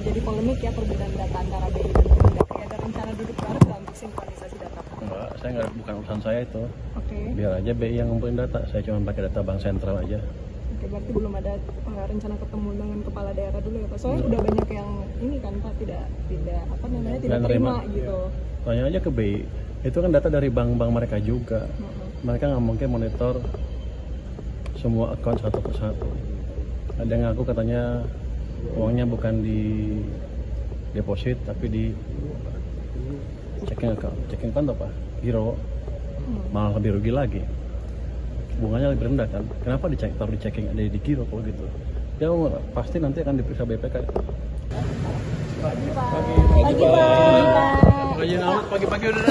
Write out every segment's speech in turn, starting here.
jadi polemik ya perbedaan data antara BI dan Kemendagri. Ada rencana duduk bareng nggak untuk sinkronisasi data? Enggak, saya nggak, bukan urusan saya itu. Oke. Biar aja BI yang ngumpulin data, saya cuma pakai data bank sentral aja. Oke, berarti belum ada rencana ketemu dengan kepala daerah dulu ya Pak? Soalnya udah banyak yang ini kan Pak tidak apa namanya tidak terima gitu. Tanya aja ke BI, itu kan data dari bank-bank mereka juga. Mereka nggak mungkin monitor semua account satu persatu. Ada yang ngaku katanya uangnya bukan di deposit tapi di checking account apa? Giro. Malah lebih rugi lagi. Bunganya lebih rendah kan? Kenapa taruh di checking ada di giro kalau gitu? Ya pasti nanti akan diperiksa BPK. Pagi Pak. Pagi-pagi udah.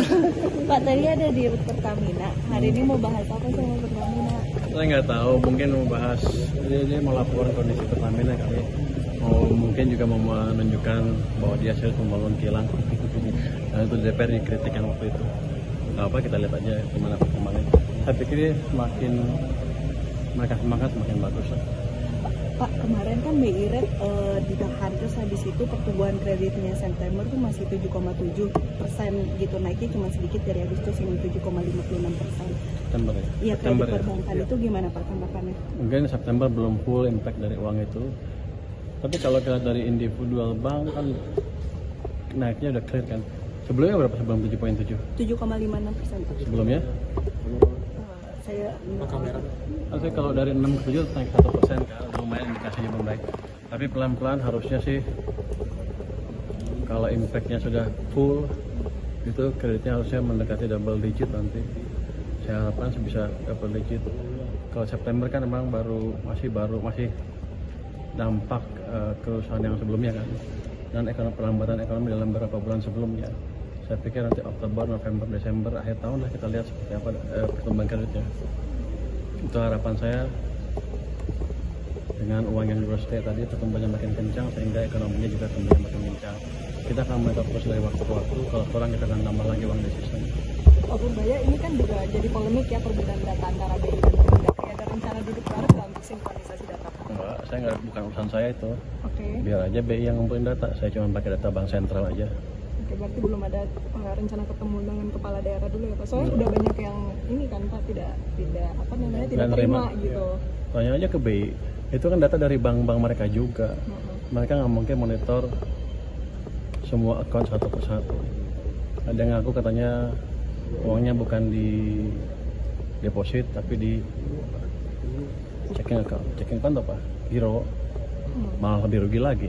Pak, tadi ada di Pertamina. Hari ini mau bahas apa sama Pertamina? Saya nggak tahu, mungkin mau bahas dia mau laporan kondisi Pertamina kali. Mungkin juga mau menunjukkan bahwa dia serius membangun kilang. Dan itu DPR dikritik yang waktu itu. Apa kita lihat aja gimana perkembangannya. Saya pikir semakin mereka semangat semakin bagus. Pak, kemarin kan BI Rate ditahan, terus habis itu pertumbuhan kreditnya September tuh masih 7,7% gitu, naiknya cuma sedikit dari Agustus ini 7,56%. September ya? Iya, September kredit ya? perbankan itu gimana Pak tanggapannya? Mungkin September belum full impact dari uang itu. Tapi kalau kita dari individual bank kan naiknya udah clear kan. Sebelumnya berapa sebelum 7,7? 7,56%. Sebelumnya? Saya Tapi kalau dari 6 ke 7 naik 1% kan, lumayan indikasinya membaik. Tapi pelan-pelan harusnya sih kalau impactnya sudah full itu kreditnya harusnya mendekati double digit nanti. Saya harapkan bisa double digit. Kalau September kan memang masih dampak kerusakan yang sebelumnya kan, dan perlambatan ekonomi dalam beberapa bulan sebelumnya. Saya pikir nanti Oktober, November, Desember, akhir tahun lah kita lihat seperti apa pertumbuhan kreditnya. Itu harapan saya. Dengan uang yang di tadi pertumbuhannya makin kencang sehingga ekonominya juga tumbuhnya makin kencang. Kita akan monitor terus dari waktu ke waktu. Kalau kurang kita akan tambah lagi uang di sistem. Pak Purbaya, ini kan juga jadi polemik ya perbedaan data antara BI dan Kemendagri. Ada rencana duduk bareng nggak untuk sinkronisasi data? Enggak, saya nggak, bukan urusan saya itu. Oke. Biar aja BI yang ngumpulin data, saya cuma pakai data bank sentral aja. Oke, berarti belum ada rencana ketemu dengan kepala daerah dulu ya Pak? Soalnya udah banyak yang ini kan Pak tidak apa namanya tidak terima gitu. Tanya aja ke BI, itu kan data dari bank-bank mereka juga. Mereka nggak mungkin monitor semua account satu persatu. Ada yang ngaku katanya uangnya bukan di deposit tapi di checking account apa? Giro. Malah lebih rugi lagi.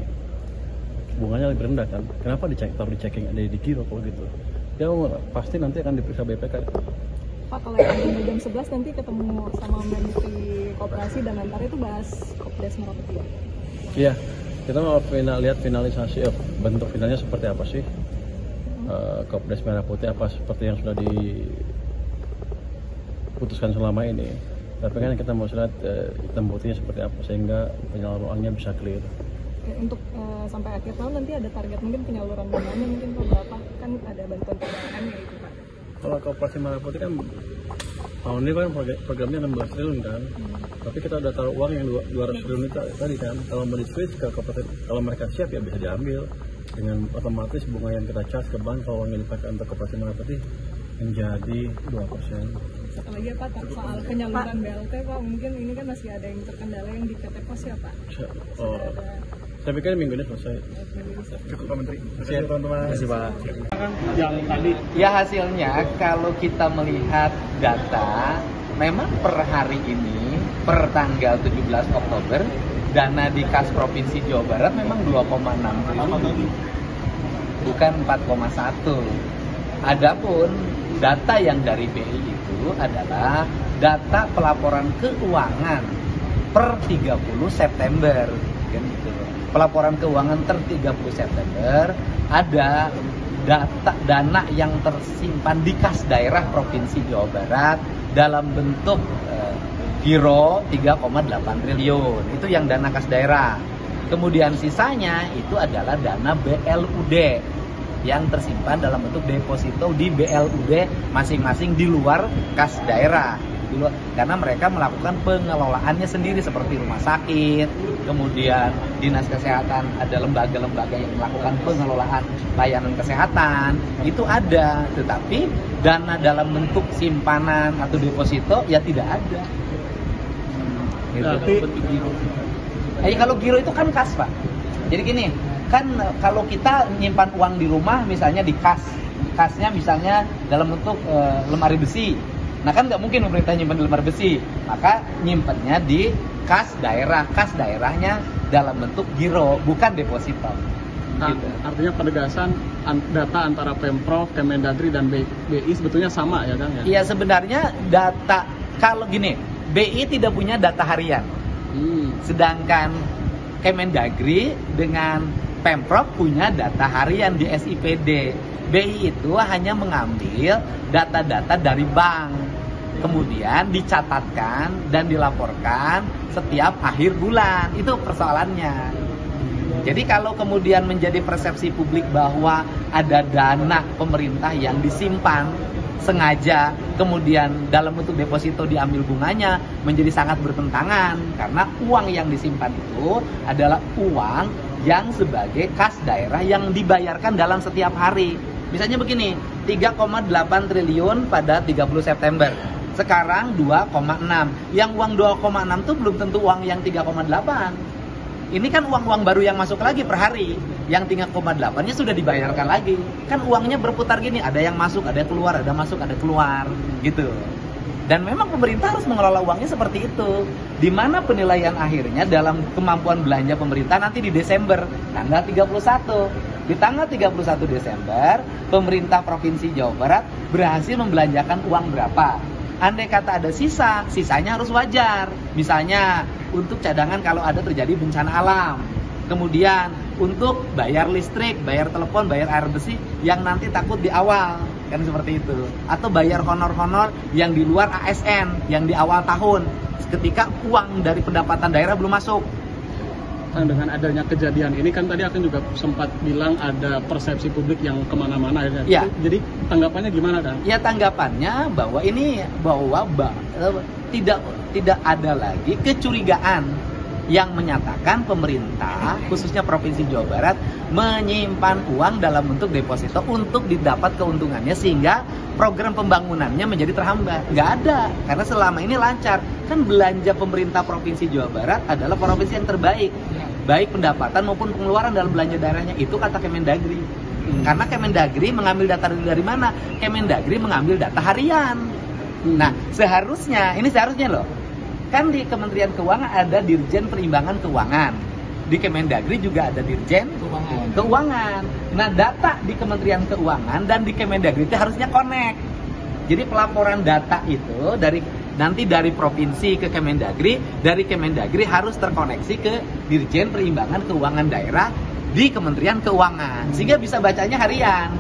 Bunganya lebih rendah kan? Kenapa taruh di checking ada di giro kalau gitu? Ya pasti nanti akan diperiksa BPK. Pak, kalau yang jam 11 nanti ketemu sama Menteri Koperasi dan Antara itu bahas Kopdes Merah Putih ya? Iya, kita mau lihat finalisasi bentuk finalnya seperti apa sih? Kopdes Merah Putih apa seperti yang sudah diputuskan selama ini. Tapi kan kita mau lihat hitam putihnya seperti apa sehingga penyalurannya bisa clear. Untuk sampai akhir tahun nanti ada target mungkin penyaluran dananya mungkin berapa? Kan ada bantuan PPKM ya itu Pak. Kalau Koperasi Merah Putih kan tahun ini kan programnya 16 triliun kan. Tapi kita udah taruh uang yang 200 triliun itu tadi kan. Kalau mau di-switch ke Koperasi, kalau mereka siap ya bisa diambil. Dengan otomatis bunga yang kita charge ke bank kalau uang yang dipakai untuk Koperasi Merah Putih menjadi 2%. Satu lagi ya Pak, soal penyaluran BLT Pak, mungkin ini kan masih ada yang terkendala yang di PT Pos ya Pak? Saya pikir minggu ini selesai. Cukup Pak Menteri. Terima kasih teman-teman. Terima kasih Pak. Yang tadi Ya hasilnya kalau kita melihat data, memang per hari ini, per tanggal 17 Oktober, dana di kas Provinsi Jawa Barat memang 2,6 triliun, bukan 4,1. Adapun data yang dari BI itu adalah data pelaporan keuangan per 30 September. Kan gitu. Pelaporan keuangan per 30 September ada dana yang tersimpan di kas daerah Provinsi Jawa Barat dalam bentuk giro 3,8 triliun. Itu yang dana kas daerah. Kemudian sisanya itu adalah dana BLUD yang tersimpan dalam bentuk deposito di BLUD masing-masing di luar kas daerah. dulu karena mereka melakukan pengelolaannya sendiri seperti rumah sakit, kemudian dinas kesehatan, ada lembaga-lembaga yang melakukan pengelolaan layanan kesehatan, itu ada, tetapi dana dalam bentuk simpanan atau deposito ya tidak ada. Berarti Kalau giro itu kan kas, Pak. Jadi gini, kan kalau kita nyimpan uang di rumah misalnya di kas, kasnya misalnya dalam bentuk lemari besi. Nah kan nggak mungkin pemerintah nyimpan di lemari besi, maka nyimpannya di kas daerah. Kas daerahnya dalam bentuk giro, bukan deposito. Gitu. Artinya penegasan data antara Pemprov, Kemendagri dan BI sebetulnya sama ya Kang ya? Iya sebenarnya data, kalau gini, BI tidak punya data harian. Sedangkan Kemendagri dengan Pemprov punya data harian di SIPD. BI itu hanya mengambil data-data dari bank, kemudian dicatatkan dan dilaporkan setiap akhir bulan. Itu persoalannya. Jadi kalau kemudian menjadi persepsi publik bahwa ada dana pemerintah yang disimpan sengaja, kemudian dalam bentuk deposito diambil bunganya, menjadi sangat bertentangan. Karena uang yang disimpan itu adalah uang yang sebagai kas daerah yang dibayarkan dalam setiap hari. Misalnya begini, 3,8 triliun pada 30 September. Sekarang 2,6. Yang uang 2,6 itu belum tentu uang yang 3,8. Ini kan uang-uang baru yang masuk lagi per hari. Yang 3,8-nya sudah dibayarkan lagi. Kan uangnya berputar gini, ada yang masuk, ada yang keluar, ada masuk, ada keluar, gitu. Dan memang pemerintah harus mengelola uangnya seperti itu. Di mana penilaian akhirnya dalam kemampuan belanja pemerintah nanti di Desember, tanggal 31. Di tanggal 31 Desember, pemerintah Provinsi Jawa Barat berhasil membelanjakan uang berapa. Andai kata ada sisa, sisanya harus wajar. Misalnya untuk cadangan kalau ada terjadi bencana alam. Kemudian untuk bayar listrik, bayar telepon, bayar air bersih yang nanti takut di awal. Kan seperti itu. Atau bayar honor-honor yang di luar ASN, yang di awal tahun. Ketika uang dari pendapatan daerah belum masuk. Dengan adanya kejadian ini kan tadi Akan juga sempat bilang ada persepsi publik yang kemana-mana ya. Jadi tanggapannya gimana Kang? Ya tanggapannya bahwa tidak ada lagi kecurigaan yang menyatakan pemerintah khususnya Provinsi Jawa Barat menyimpan uang dalam bentuk deposito untuk didapat keuntungannya sehingga program pembangunannya menjadi terhambat. Nggak ada, karena selama ini lancar. Kan belanja pemerintah Provinsi Jawa Barat adalah provinsi yang terbaik, baik pendapatan maupun pengeluaran dalam belanja daerahnya, itu kata Kemendagri. Karena Kemendagri mengambil data dari mana? Kemendagri mengambil data harian. Nah seharusnya loh, kan di Kementerian Keuangan ada Dirjen Perimbangan Keuangan, di Kemendagri juga ada Dirjen Keuangan. Nah data di Kementerian Keuangan dan di Kemendagri itu harusnya connect. Jadi pelaporan data itu nanti dari provinsi ke Kemendagri, dari Kemendagri harus terkoneksi ke Dirjen Perimbangan Keuangan Daerah di Kementerian Keuangan, sehingga bisa bacanya harian.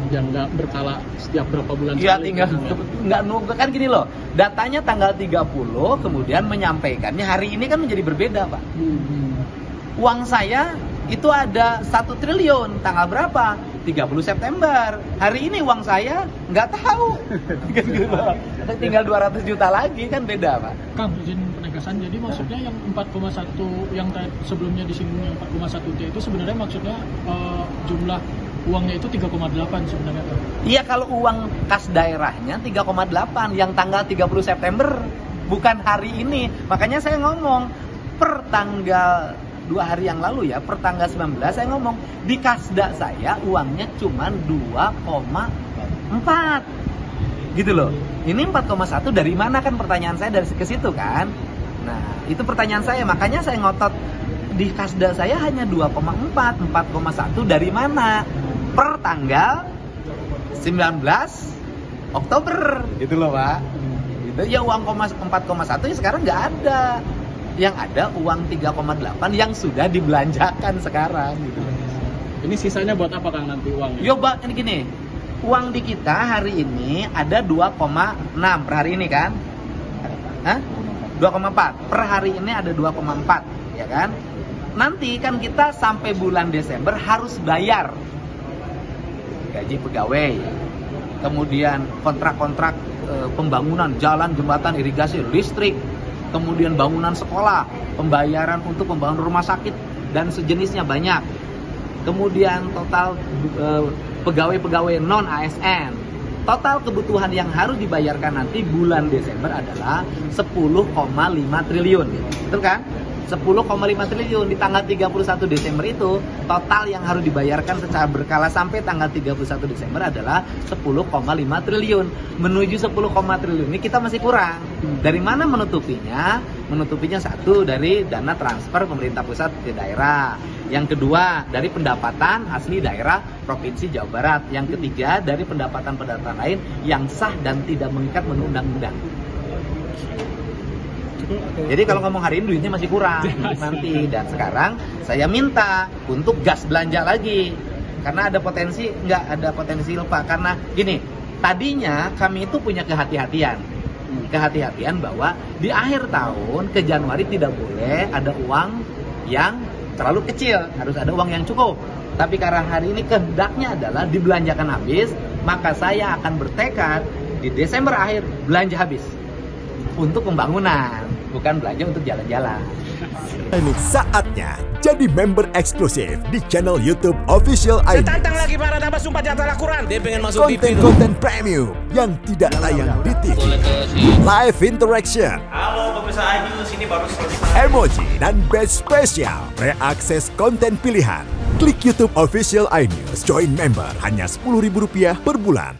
Yang nggak berkala setiap berapa bulan ya, sekali. Tinggal nggak nunggu kan gini loh, datanya tanggal 30, kemudian menyampaikannya hari ini kan menjadi berbeda Pak. Uang saya itu ada 1 triliun, tanggal berapa? 30 September. Hari ini uang saya nggak tahu. Tinggal 200 juta lagi, kan beda Pak. Kang, izin penegasan, jadi maksudnya yang 4,1 yang sebelumnya disinggung yang 4,1 T itu sebenarnya maksudnya jumlah uangnya itu 3,8 sebenarnya Kang? Iya, kalau uang kas daerahnya 3,8 yang tanggal 30 September, bukan hari ini. Makanya saya ngomong per tanggal 2 hari yang lalu ya, per tanggal 19 saya ngomong di kasda saya uangnya cuma 2,4 gitu loh. Ini 4,1 dari mana, kan pertanyaan saya dari ke situ kan. Nah itu pertanyaan saya, makanya saya ngotot di kasda saya hanya 2,4, 4,1 dari mana per tanggal 19 Oktober gitu loh Pak. Gitu ya, uang 4,1 ya sekarang nggak ada. Yang ada uang 3,8 yang sudah dibelanjakan sekarang gitu. Ini sisanya buat apa Kang nanti uangnya? Yo Bang, ini gini. Uang di kita hari ini ada 2,6 per hari ini kan? Hah? 2,4. Per hari ini ada 2,4, ya kan? Nanti kan kita sampai bulan Desember harus bayar gaji pegawai. Kemudian kontrak-kontrak pembangunan jalan, jembatan, irigasi, listrik, kemudian bangunan sekolah, pembayaran untuk pembangunan rumah sakit dan sejenisnya banyak. Kemudian total pegawai-pegawai non ASN. Total kebutuhan yang harus dibayarkan nanti bulan Desember adalah 10,5 triliun. Betul kan? 10,5 triliun di tanggal 31 Desember itu total yang harus dibayarkan secara berkala sampai tanggal 31 Desember adalah 10,5 triliun. Menuju 10, triliun ini kita masih kurang. Dari mana menutupinya? Menutupinya satu dari dana transfer pemerintah pusat ke daerah. Yang kedua dari pendapatan asli daerah Provinsi Jawa Barat. Yang ketiga dari pendapatan-pendapatan lain yang sah dan tidak mengikat menurut undang-undang. Jadi kalau ngomong hari ini duitnya masih kurang nanti, dan sekarang saya minta untuk gas belanja lagi karena ada potensi, nggak ada potensi lupa. Karena gini, tadinya kami itu punya kehati-hatian bahwa di akhir tahun ke Januari tidak boleh ada uang yang terlalu kecil, harus ada uang yang cukup. Tapi karena hari ini kehendaknya adalah dibelanjakan habis, maka saya akan bertekad di Desember akhir belanja habis untuk pembangunan, bukan belanja untuk jalan-jalan. Ini saatnya jadi member eksklusif di channel YouTube Official iNews. Tantang lagi para tambah sumpah di atas Al-Quran. Dia pengen masuk TV. Konten premium yang tidak tayang di TV. Live interaction. Halo pemirsa iNews, ini baru selesai. Emoji dan badge spesial. Reakses konten pilihan. Klik YouTube Official iNews. Join member hanya Rp10.000 per bulan.